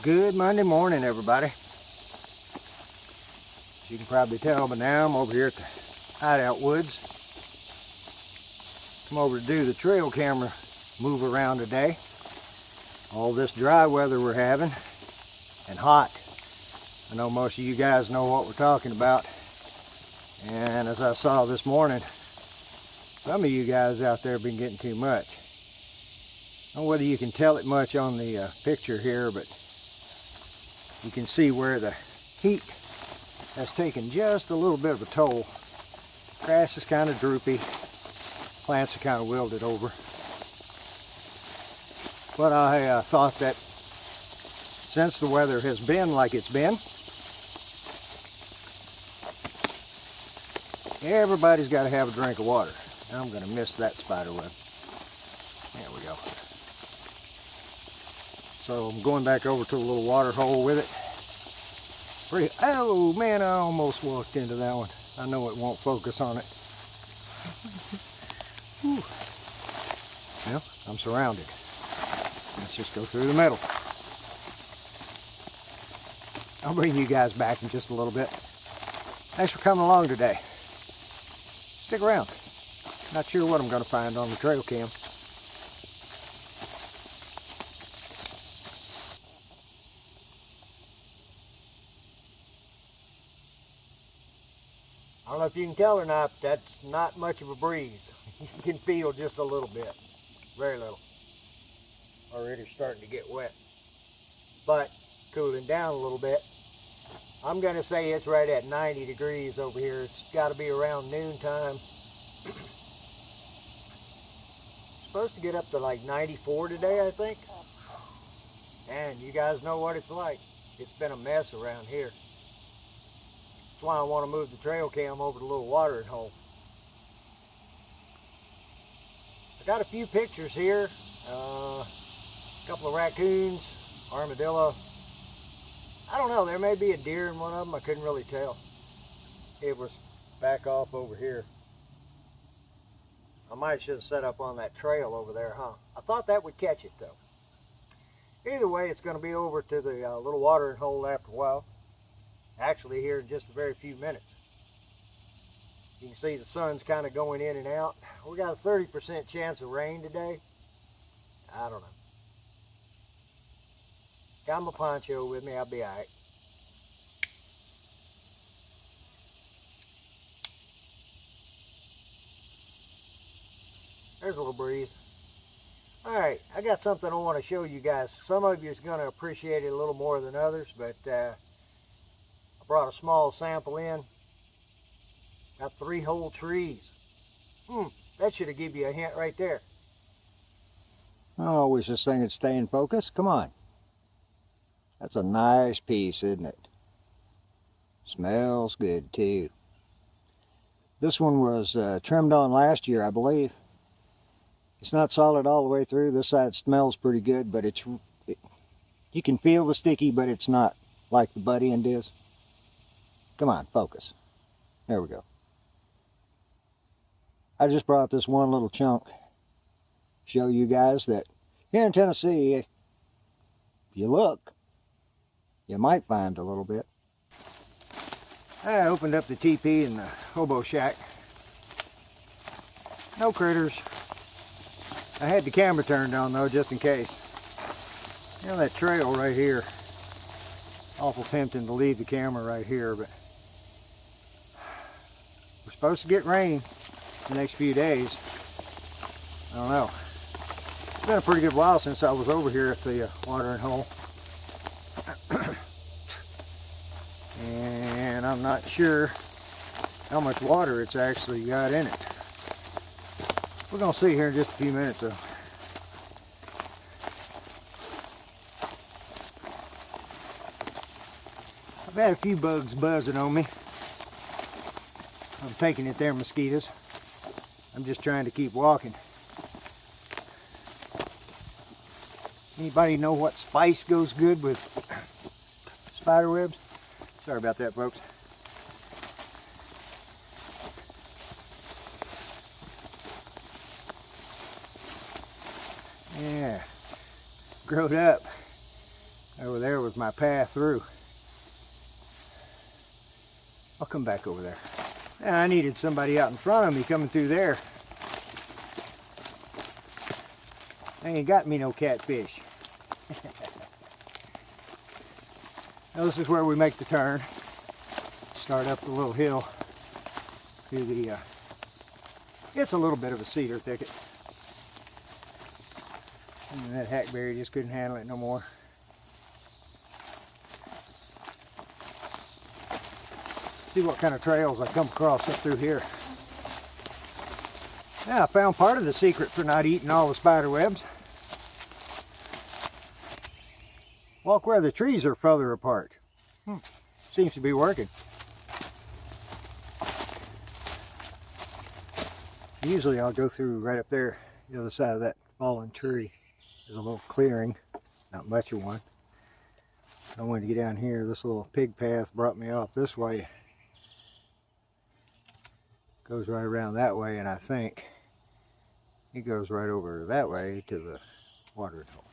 Good Monday morning, everybody. As you can probably tell by now, I'm over here at the hideout woods. Come over to do the trail camera move around today. All this dry weather we're having and hot. I know most of you guys know what we're talking about. And as I saw this morning, some of you guys out there have been getting too much. I don't know whether you can tell it much on the picture here, but you can see where the heat has taken just a little bit of a toll. Grass is kind of droopy. Plants are kind of wilted over. But I thought that since the weather has been like it's been, everybody's got to have a drink of water. I'm going to miss that spider web. There we go. So I'm going back over to a little water hole with it. Oh man, I almost walked into that one. I know it won't focus on it. Well, I'm surrounded. Let's just go through the middle. I'll bring you guys back in just a little bit. Thanks for coming along today. Stick around. Not sure what I'm going to find on the trail cam. I don't know if you can tell or not, but that's not much of a breeze. You can feel just a little bit. Very little. Already starting to get wet. But cooling down a little bit. I'm going to say it's right at 90 degrees over here. It's got to be around noon time. Supposed to get up to like 94 today, I think. And you guys know what it's like. It's been a mess around here. That's why I want to move the trail cam over to a little watering hole. I got a few pictures here. A couple of raccoons, armadillo. I don't know, there may be a deer in one of them. I couldn't really tell. It was back off over here. I might should have set up on that trail over there, huh? I thought that would catch it though. Either way, it's going to be over to the little watering hole after a while. Actually here in just a very few minutes. You can see the sun's kind of going in and out. We got a 30% chance of rain today. I don't know. Got my poncho with me, I'll be alright. There's a little breeze. Alright, I got something I want to show you guys. Some of you is going to appreciate it a little more than others, but I brought a small sample in. Got 3 whole trees. That should have given you a hint right there. I always just think it's stay in focus. Come on. That's a nice piece, isn't it? Smells good too. This one was trimmed on last year, I believe. It's not solid all the way through. This side smells pretty good, but you can feel the sticky, but it's not like the butt end is. Come on, focus. There we go. I just brought this one little chunk. Show you guys that here in Tennessee, if you look, you might find a little bit. I opened up the teepee in the hobo shack. No critters. I had the camera turned on though, just in case. You know that trail right here. Awful tempting to leave the camera right here, but we're supposed to get rain the next few days. I don't know. It's been a pretty good while since I was over here at the watering hole. And I'm not sure how much water it's actually got in it. We're going to see here in just a few minutes though. I've had a few bugs buzzing on me. I'm taking it there, mosquitoes. I'm just trying to keep walking. Anybody know what spice goes good with spider webs? Sorry about that, folks. Yeah, growed up. Over there was my path through. I'll come back over there. And I needed somebody out in front of me coming through there. They ain't got me no catfish. Now this is where we make the turn. Start up the little hill to the, it's a little bit of a cedar thicket. And that hackberry just couldn't handle it no more. See what kind of trails I come across up through here. Yeah, I found part of the secret for not eating all the spider webs. Walk where the trees are further apart. Seems to be working. Usually I'll go through right up there, the other side of that fallen tree. There's a little clearing, not much of one. I wanted to get down here. This little pig path brought me off this way. Goes right around that way, and I think it goes right over that way to the watering hole.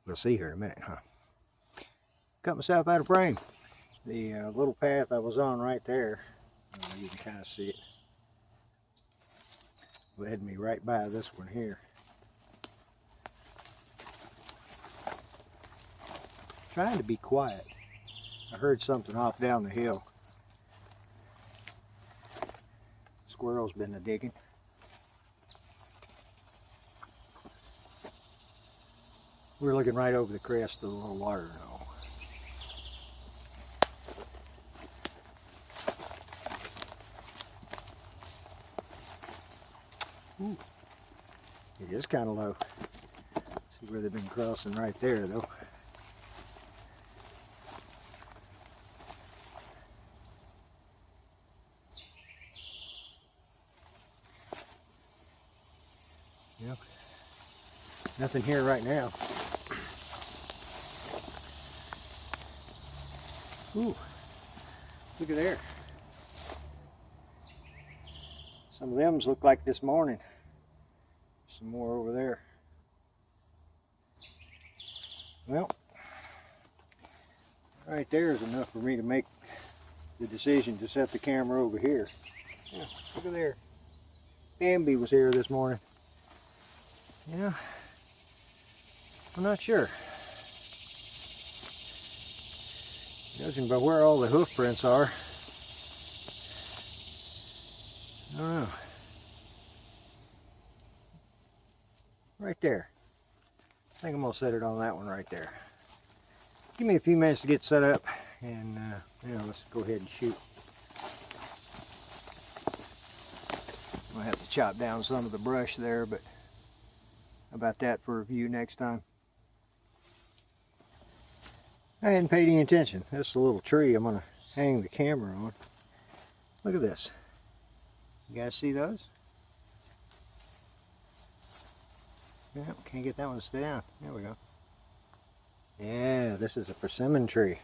We'll see here in a minute, huh? Cut myself out of frame. The little path I was on right there, you can kind of see it, led me right by this one here. Trying to be quiet. I heard something off down the hill. Squirrel's been a-digging. We're looking right over the crest of the little watering hole. Ooh, it is kind of low. See where they've been crossing right there, though. Yep. Nothing here right now. Ooh, look at there. Some of them look like this morning. Some more over there. Well, right there is enough for me to make the decision to set the camera over here. Yeah, look at there. Bambi was here this morning. Yeah, I'm not sure. Judging by where all the hoof prints are, I don't know. Right there. I think I'm going to set it on that one right there. Give me a few minutes to get set up, and let's go ahead and shoot. I'm going to have to chop down some of the brush there, but how about that for a view next time? I hadn't paid any attention. This is a little tree I'm going to hang the camera on. Look at this. You guys see those? Yeah, can't get that one to stay down. There we go. Yeah, this is a persimmon tree.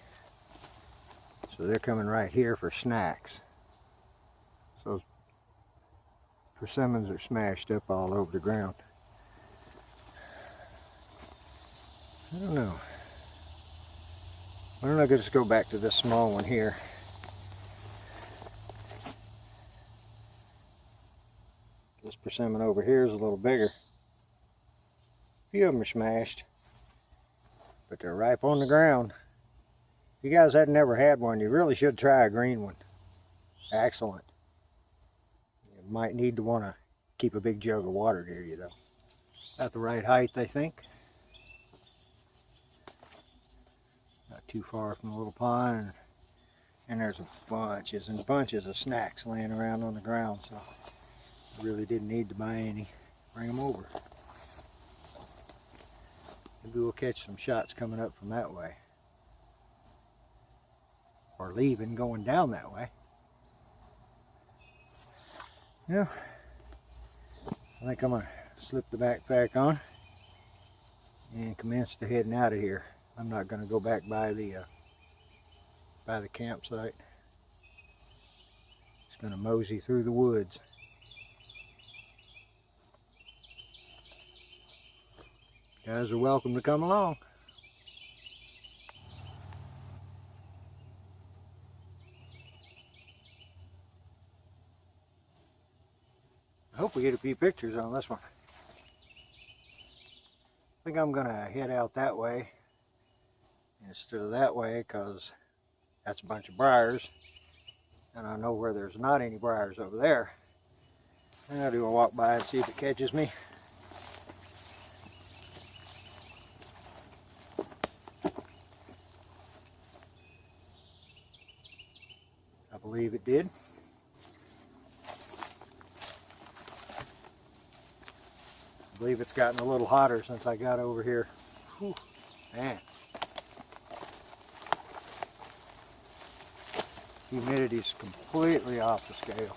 So they're coming right here for snacks. So those persimmons are smashed up all over the ground. I don't know. Why don't I just go back to this small one here? This persimmon over here is a little bigger. A few of them are smashed, but they're ripe on the ground. If you guys had never had one, you really should try a green one. Excellent. You might need to want to keep a big jug of water near you though. About the right height, I think. Not too far from the little pond. And there's bunches and bunches of snacks laying around on the ground, so I really didn't need to buy any. Bring them over. Maybe we'll catch some shots coming up from that way. Or leaving, going down that way. Yeah. I think I'm going to slip the backpack on and commence to heading out of here. I'm not going to go back by the campsite. Just going to mosey through the woods. You guys are welcome to come along. Hope we get a few pictures on this one. I think I'm gonna head out that way instead of that way because that's a bunch of briars, and I know where there's not any briars over there. And I'll do a walk by and see if it catches me. I believe it did. I believe it's gotten a little hotter since I got over here. Whew, man. Humidity's completely off the scale.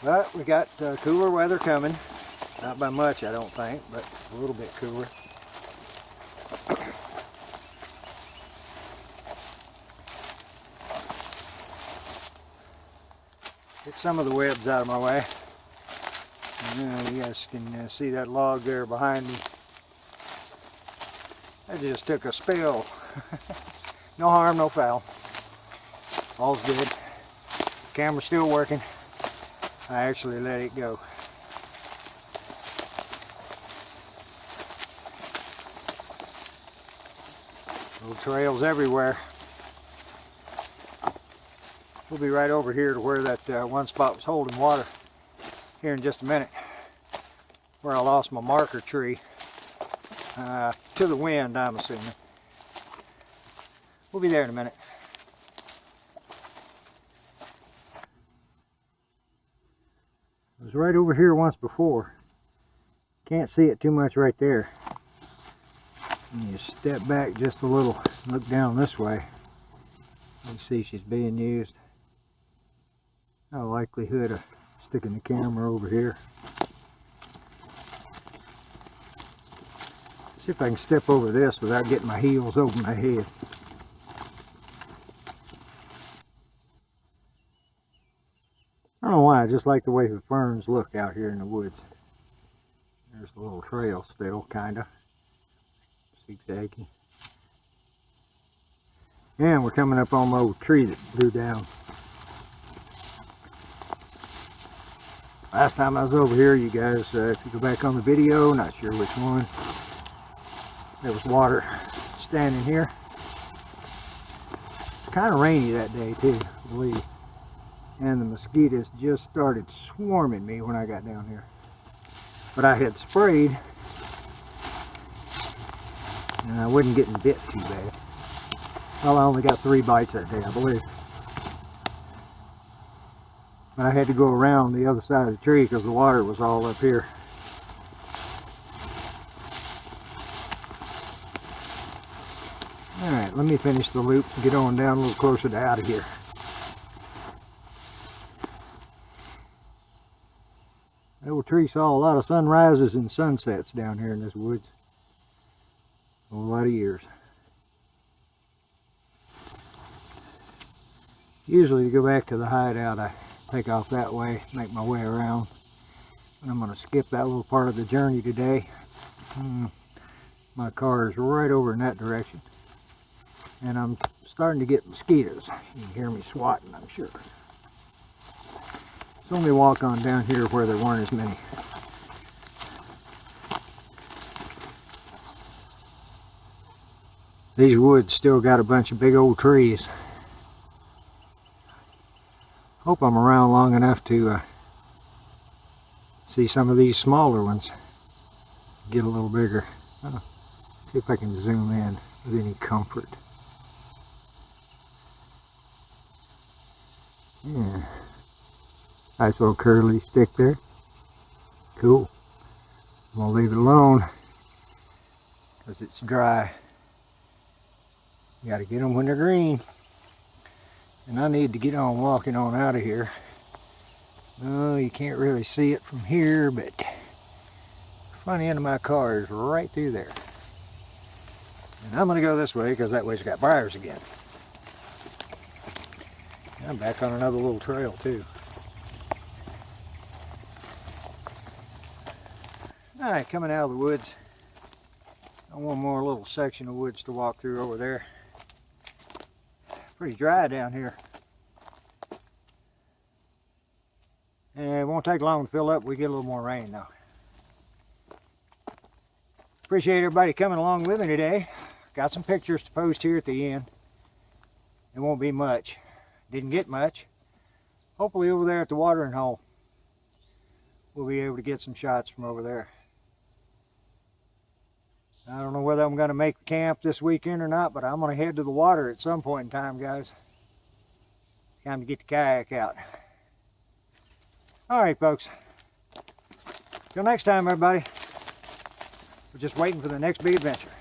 But we got cooler weather coming. Not by much, I don't think, but a little bit cooler. Get some of the webs out of my way. You guys can see that log there behind me. I just took a spill. No harm, no foul. All's good. Camera's still working. I actually let it go. Little trails everywhere. We'll be right over here to where that one spot was holding water here in just a minute, where I lost my marker tree to the wind, I'm assuming. We'll be there in a minute. I was right over here once before. Can't see it too much right there. And you step back just a little, look down this way. You see she's being used. No likelihood of sticking the camera over here. See if I can step over this without getting my heels over my head. I don't know why, I just like the way the ferns look out here in the woods. There's a little trail still, kinda. Zigzaggy. And we're coming up on the old tree that blew down. Last time I was over here, you guys, if you go back on the video, not sure which one, there was water standing here. Kind of rainy that day too, I believe. And the mosquitoes just started swarming me when I got down here. But I had sprayed, and I wasn't getting bit too bad. Well, I only got 3 bites that day, I believe. But I had to go around the other side of the tree because the water was all up here. Alright, let me finish the loop and get on down a little closer to out of here. That old tree saw a lot of sunrises and sunsets down here in this woods. A lot of years. Usually to go back to the hideout, I take off that way, make my way around. And I'm going to skip that little part of the journey today. My car is right over in that direction. And I'm starting to get mosquitoes. You can hear me swatting, I'm sure. So let me walk on down here where there weren't as many. These woods still got a bunch of big old trees. Hope I'm around long enough to see some of these smaller ones get a little bigger. See if I can zoom in with any comfort. Yeah. Nice little curly stick there. Cool. I'm gonna leave it alone because it's dry. You gotta get them when they're green. And I need to get on walking on out of here. Oh, you can't really see it from here, but the front end of my car is right through there. And I'm gonna go this way because that way's got briars again. I'm back on another little trail too. Alright, coming out of the woods. Got one more little section of woods to walk through over there. Pretty dry down here. And it won't take long to fill up. We get a little more rain though. Appreciate everybody coming along with me today. Got some pictures to post here at the end. It won't be much. Didn't get much. Hopefully over there at the watering hole, we'll be able to get some shots from over there. I don't know whether I'm going to make the camp this weekend or not, but I'm going to head to the water at some point in time, guys. Time to get the kayak out. All right, folks. Till next time, everybody. We're just waiting for the next big adventure.